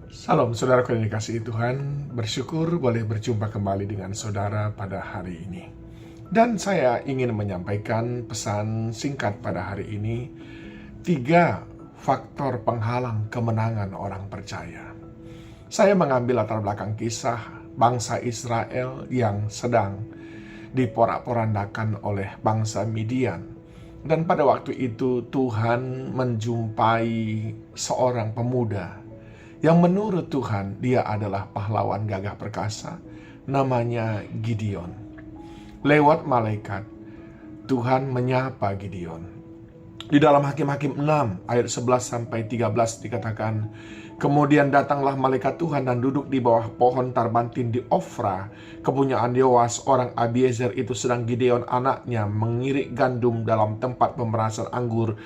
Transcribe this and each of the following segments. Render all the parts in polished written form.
Salam saudara yang dikasihi Tuhan, bersyukur boleh berjumpa kembali dengan saudara pada hari ini. Dan saya ingin menyampaikan pesan singkat pada hari ini, 3 faktor penghalang kemenangan orang percaya. Saya mengambil latar belakang kisah bangsa Israel yang sedang diporak-porandakan oleh bangsa Midian. Dan pada waktu itu Tuhan menjumpai seorang pemuda yang menurut Tuhan dia adalah pahlawan gagah perkasa, namanya Gideon. Lewat malaikat, Tuhan menyapa Gideon. Di dalam Hakim-Hakim 6 ayat 11-13 dikatakan, kemudian datanglah malaikat Tuhan dan duduk di bawah pohon tarbantin di Ofra, kepunyaan Yoas orang Abiezer. Itu sedang Gideon anaknya mengirik gandum dalam tempat pemerasan anggur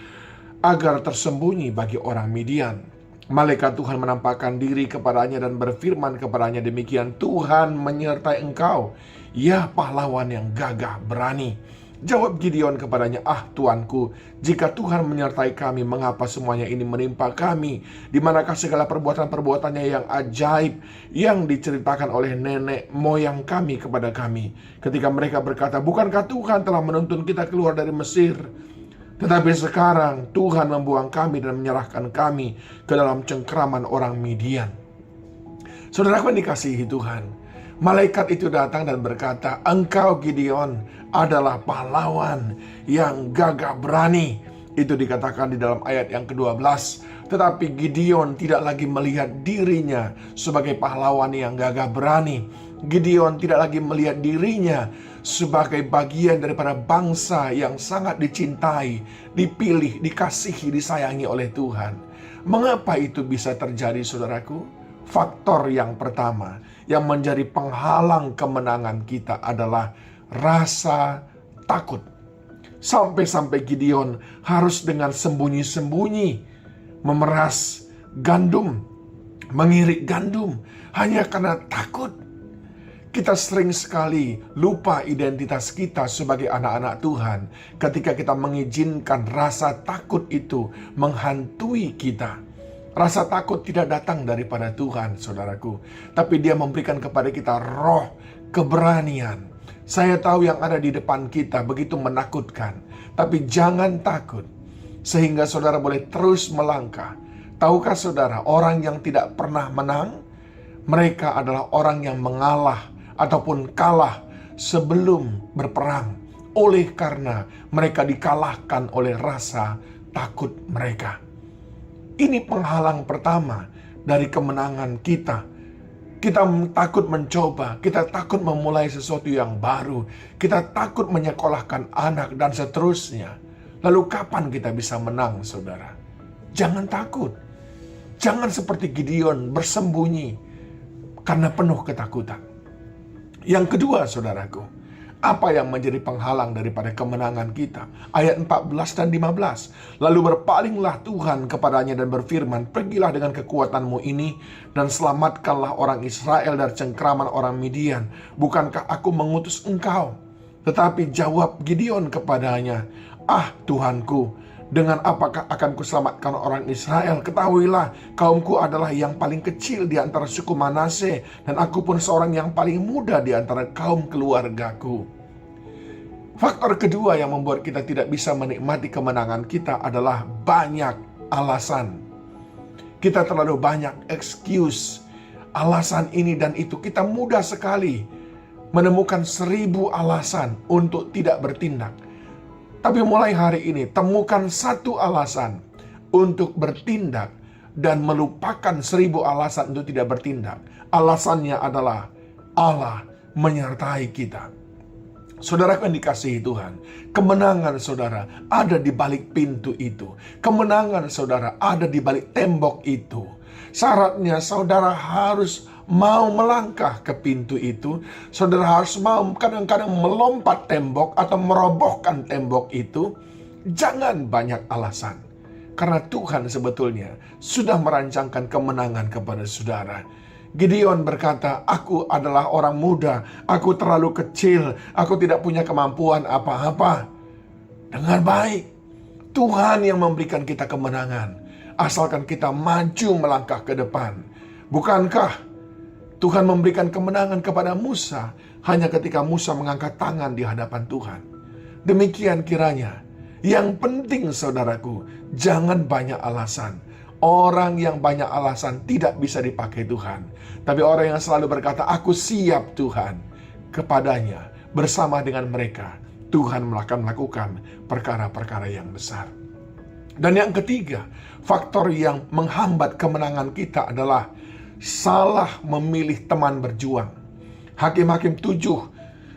agar tersembunyi bagi orang Midian. Malaikat Tuhan menampakkan diri kepadanya dan berfirman kepadanya demikian, Tuhan menyertai engkau, ya pahlawan yang gagah berani. Jawab Gideon kepadanya, Tuanku, jika Tuhan menyertai kami, mengapa semuanya ini menimpa kami? Di manakah segala perbuatan-perbuatannya yang ajaib yang diceritakan oleh nenek moyang kami kepada kami? Ketika mereka berkata, bukankah Tuhan telah menuntun kita keluar dari Mesir? Tetapi sekarang Tuhan membuang kami dan menyerahkan kami ke dalam cengkraman orang Midian. Saudaraku yang dikasihi Tuhan, malaikat itu datang dan berkata, engkau Gideon adalah pahlawan yang gagah berani. Itu dikatakan di dalam ayat yang ke-12. Tetapi Gideon tidak lagi melihat dirinya sebagai pahlawan yang gagah berani. Gideon tidak lagi melihat dirinya sebagai bagian daripada bangsa yang sangat dicintai, dipilih, dikasihi, disayangi oleh Tuhan. Mengapa itu bisa terjadi, saudaraku? Faktor yang pertama yang menjadi penghalang kemenangan kita adalah rasa takut. Sampai-sampai Gideon harus dengan sembunyi-sembunyi memeras gandum, mengirik gandum hanya karena takut. Kita sering sekali lupa identitas kita sebagai anak-anak Tuhan ketika kita mengizinkan rasa takut itu menghantui kita. Rasa takut tidak datang daripada Tuhan, saudaraku, tapi Dia memberikan kepada kita roh keberanian. Saya tahu yang ada di depan kita begitu menakutkan, tapi jangan takut, sehingga saudara boleh terus melangkah. Tahukah saudara, orang yang tidak pernah menang, mereka adalah orang yang mengalah ataupun kalah sebelum berperang, oleh karena mereka dikalahkan oleh rasa takut mereka. Ini penghalang pertama dari kemenangan kita. Kita takut mencoba, kita takut memulai sesuatu yang baru, kita takut menyekolahkan anak dan seterusnya. Lalu kapan kita bisa menang, saudara? Jangan takut. Jangan seperti Gideon bersembunyi karena penuh ketakutan. Yang kedua, saudaraku, apa yang menjadi penghalang daripada kemenangan kita? Ayat 14 dan 15. Lalu berpalinglah Tuhan kepadanya dan berfirman, pergilah dengan kekuatanmu ini dan selamatkanlah orang Israel dari cengkraman orang Midian. Bukankah aku mengutus engkau? Tetapi jawab Gideon kepadanya, Tuhanku, dengan apakah akan kuselamatkan orang Israel? Ketahuilah, kaumku adalah yang paling kecil di antara suku Manase, dan aku pun seorang yang paling muda di antara kaum keluargaku. Faktor kedua yang membuat kita tidak bisa menikmati kemenangan kita adalah banyak alasan. Kita terlalu banyak excuse, alasan ini dan itu. Kita mudah sekali menemukan 1000 alasan untuk tidak bertindak. Tapi mulai hari ini, temukan satu alasan untuk bertindak dan melupakan 1000 alasan untuk tidak bertindak. Alasannya adalah Allah menyertai kita. Saudara yang dikasihi Tuhan, kemenangan saudara ada di balik pintu itu. Kemenangan saudara ada di balik tembok itu. Syaratnya saudara harus mau melangkah ke pintu itu. Saudara harus mau kadang-kadang melompat tembok atau merobohkan tembok itu. Jangan banyak alasan, karena Tuhan sebetulnya sudah merancangkan kemenangan kepada saudara. Gideon berkata, aku adalah orang muda, aku terlalu kecil, aku tidak punya kemampuan apa-apa. Dengar baik, Tuhan yang memberikan kita kemenangan, asalkan kita maju melangkah ke depan. Bukankah Tuhan memberikan kemenangan kepada Musa hanya ketika Musa mengangkat tangan di hadapan Tuhan? Demikian kiranya. Yang penting saudaraku, jangan banyak alasan. Orang yang banyak alasan tidak bisa dipakai Tuhan. Tapi orang yang selalu berkata, aku siap Tuhan, kepadanya bersama dengan mereka, Tuhan akan melakukan perkara-perkara yang besar. Dan yang ketiga, faktor yang menghambat kemenangan kita adalah salah memilih teman berjuang. Hakim-Hakim 7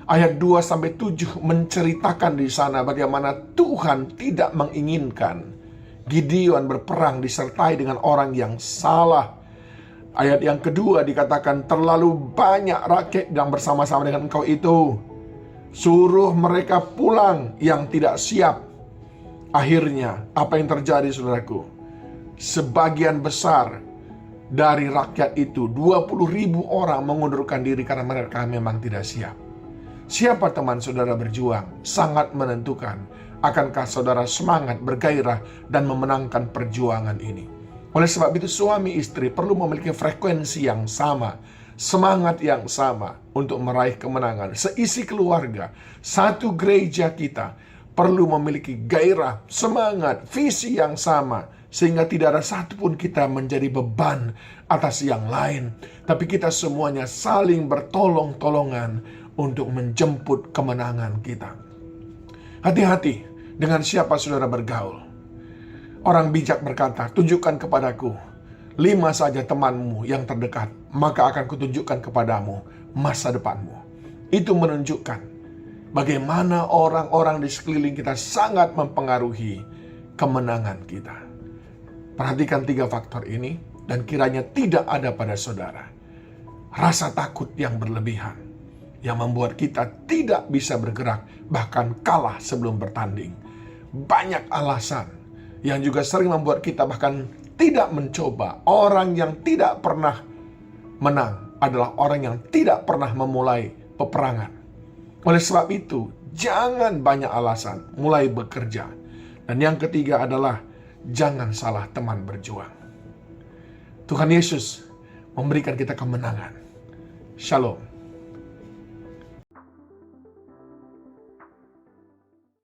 ayat 2-7 menceritakan di sana bagaimana Tuhan tidak menginginkan Gideon berperang disertai dengan orang yang salah. Ayat yang kedua dikatakan, terlalu banyak rakyat yang bersama-sama dengan engkau itu. Suruh mereka pulang yang tidak siap. Akhirnya, apa yang terjadi saudaraku? Sebagian besar dari rakyat itu, 20.000 orang mengundurkan diri karena mereka memang tidak siap. Siapa teman saudara berjuang sangat menentukan. Akankah saudara semangat, bergairah, dan memenangkan perjuangan ini? Oleh sebab itu suami istri perlu memiliki frekuensi yang sama, semangat yang sama untuk meraih kemenangan. Seisi keluarga, satu gereja kita perlu memiliki gairah, semangat, visi yang sama, sehingga tidak ada satupun kita menjadi beban atas yang lain. Tapi kita semuanya saling bertolong-tolongan untuk menjemput kemenangan kita. Hati-hati dengan siapa saudara bergaul. Orang bijak berkata, tunjukkan kepadaku 5 saja temanmu yang terdekat, maka akan kutunjukkan kepadamu masa depanmu. Itu menunjukkan bagaimana orang-orang di sekeliling kita sangat mempengaruhi kemenangan kita. Perhatikan 3 faktor ini, dan kiranya tidak ada pada saudara rasa takut yang berlebihan yang membuat kita tidak bisa bergerak, bahkan kalah sebelum bertanding. Banyak alasan yang juga sering membuat kita bahkan tidak mencoba. Orang yang tidak pernah menang adalah orang yang tidak pernah memulai peperangan. Oleh sebab itu, jangan banyak alasan, mulai bekerja. Dan yang ketiga adalah jangan salah teman berjuang. Tuhan Yesus memberikan kita kemenangan. Shalom.